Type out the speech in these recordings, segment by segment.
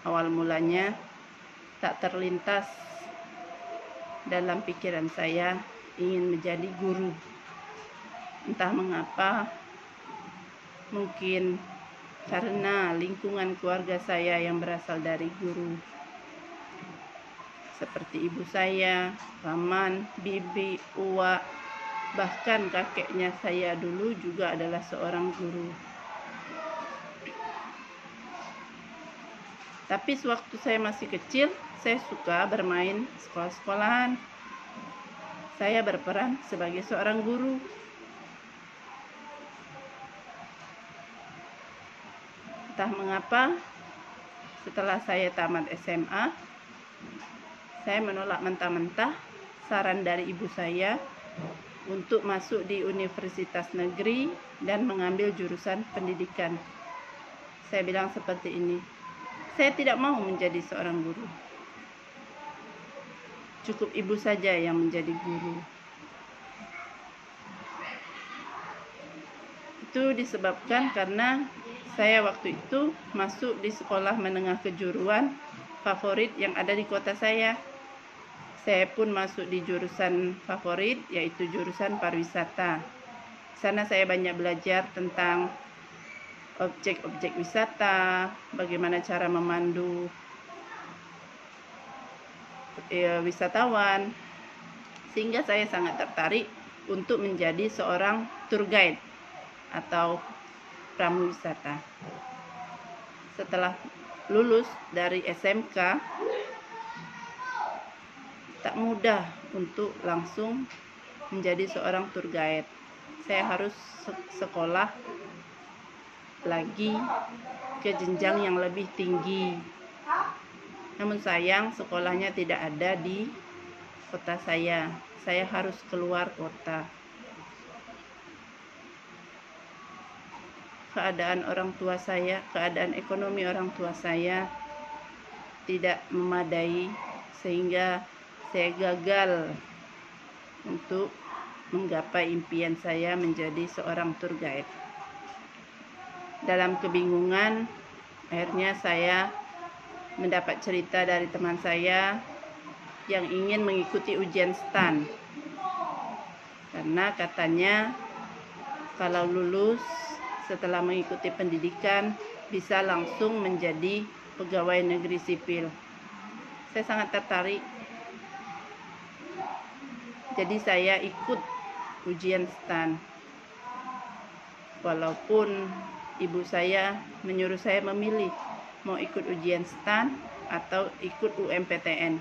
Awal mulanya tak terlintas dalam pikiran saya ingin menjadi guru. Entah mengapa, mungkin karena lingkungan keluarga saya yang berasal dari guru, seperti ibu saya, paman, bibi, uwa, bahkan kakeknya saya dulu juga adalah seorang guru. Tapi sewaktu saya masih kecil, saya suka bermain sekolah-sekolahan. Saya berperan sebagai seorang guru. Entah mengapa, setelah saya tamat SMA, saya menolak mentah-mentah saran dari ibu saya untuk masuk di universitas negeri dan mengambil jurusan pendidikan. Saya bilang seperti ini, saya tidak mau menjadi seorang guru. Cukup ibu saja yang menjadi guru. Itu disebabkan karena saya waktu itu masuk di sekolah menengah kejuruan favorit yang ada di kota saya. Saya pun masuk di jurusan favorit, yaitu jurusan pariwisata. Di sana saya banyak belajar tentang objek-objek wisata, bagaimana cara memandu wisatawan, sehingga saya sangat tertarik untuk menjadi seorang tour guide atau pramu wisata. Setelah lulus dari SMK, tak mudah untuk langsung menjadi seorang tour guide. Saya harus sekolah lagi ke jenjang yang lebih tinggi. Namun sayang, sekolahnya tidak ada di kota saya. Saya harus keluar kota. Keadaan ekonomi orang tua saya tidak memadai, sehingga saya gagal untuk menggapai impian saya menjadi seorang tour guide. Dalam kebingungan, akhirnya saya mendapat cerita dari teman saya yang ingin mengikuti ujian STAN, karena katanya kalau lulus setelah mengikuti pendidikan bisa langsung menjadi pegawai negeri sipil. Saya sangat tertarik, jadi saya ikut ujian STAN. Walaupun ibu saya menyuruh saya memilih mau ikut ujian STAN atau ikut UMPTN.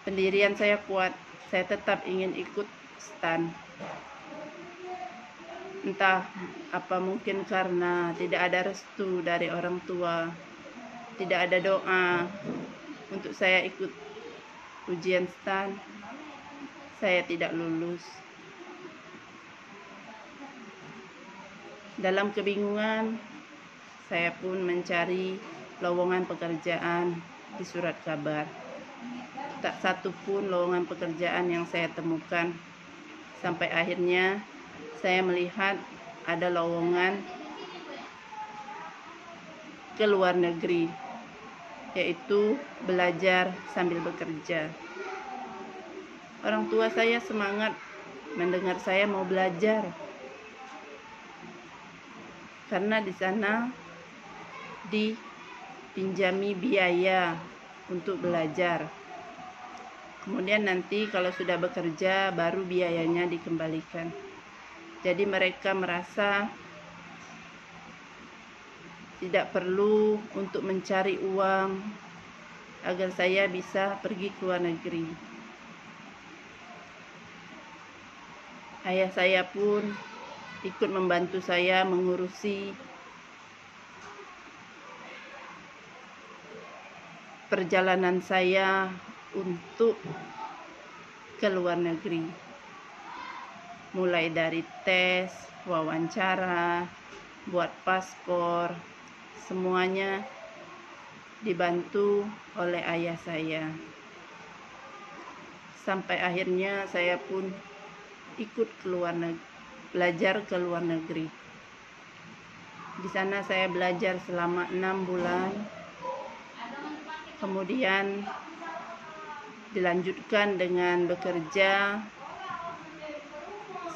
Pendirian saya kuat, saya tetap ingin ikut STAN. Entah apa, mungkin karena tidak ada restu dari orang tua, tidak ada doa untuk saya ikut ujian STAN, saya tidak lulus. Dalam kebingungan, saya pun mencari lowongan pekerjaan di surat kabar. Tak satu pun lowongan pekerjaan yang saya temukan. Sampai akhirnya saya melihat ada lowongan ke luar negeri, yaitu belajar sambil bekerja. Orang tua saya semangat mendengar saya mau belajar, karena di sana dipinjami biaya untuk belajar. Kemudian nanti kalau sudah bekerja baru biayanya dikembalikan. Jadi mereka merasa tidak perlu untuk mencari uang agar saya bisa pergi ke luar negeri. Ayah saya pun ikut membantu saya mengurusi perjalanan saya untuk ke luar negeri, mulai dari tes, wawancara, buat paspor, semuanya dibantu oleh ayah saya. Sampai akhirnya saya pun ikut belajar ke luar negeri. Di sana saya belajar selama 6 bulan Kemudian dilanjutkan dengan bekerja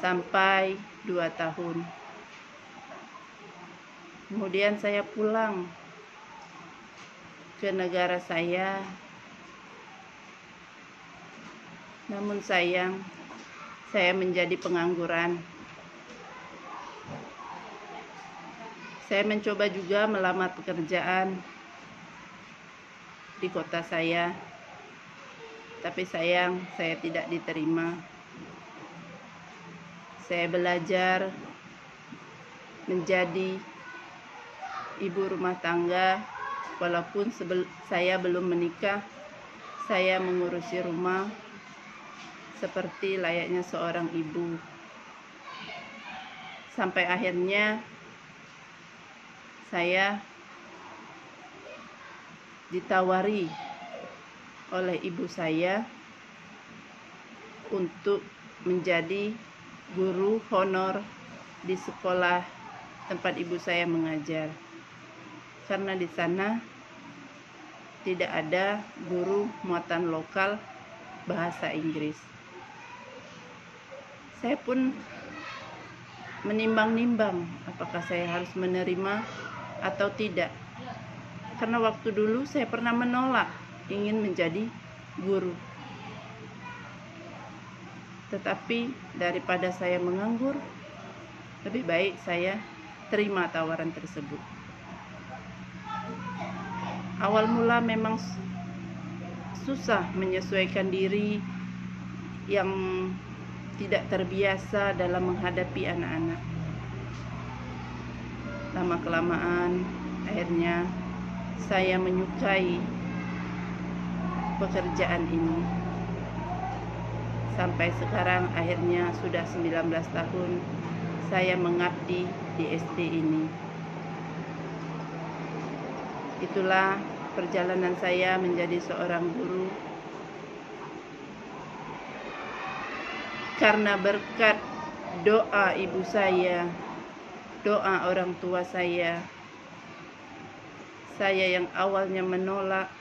sampai 2 tahun. Kemudian saya pulang ke negara saya. Namun sayang, saya menjadi pengangguran. Saya mencoba juga melamar pekerjaan di kota saya, tapi sayang saya tidak diterima. Saya belajar menjadi ibu rumah tangga, walaupun saya belum menikah. Saya mengurusi rumah seperti layaknya seorang ibu. Sampai akhirnya saya ditawari oleh ibu saya untuk menjadi guru honor di sekolah tempat ibu saya mengajar, karena di sana tidak ada guru muatan lokal bahasa Inggris. Saya pun menimbang-nimbang apakah saya harus menerima atau tidak, karena waktu dulu saya pernah menolak ingin menjadi guru. Tetapi daripada saya menganggur, lebih baik saya terima tawaran tersebut. Awal mula memang susah menyesuaikan diri yang tidak terbiasa dalam menghadapi anak-anak. Lama-kelamaan akhirnya saya menyukai pekerjaan ini. Sampai sekarang akhirnya sudah 19 tahun saya mengabdi di SD ini. Itulah perjalanan saya menjadi seorang guru. Karena berkat doa ibu saya, doa orang tua saya yang awalnya menolak,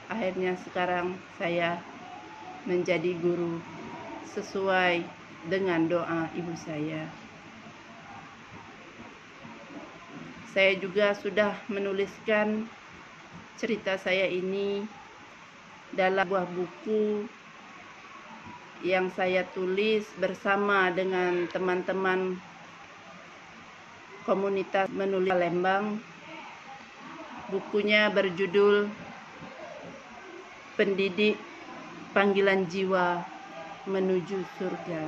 akhirnya sekarang saya menjadi guru sesuai dengan doa ibu saya. Saya juga sudah menuliskan cerita saya ini dalam sebuah buku yang saya tulis bersama dengan teman-teman komunitas menulis Palembang. Bukunya berjudul Pendidik Panggilan Jiwa Menuju Surga.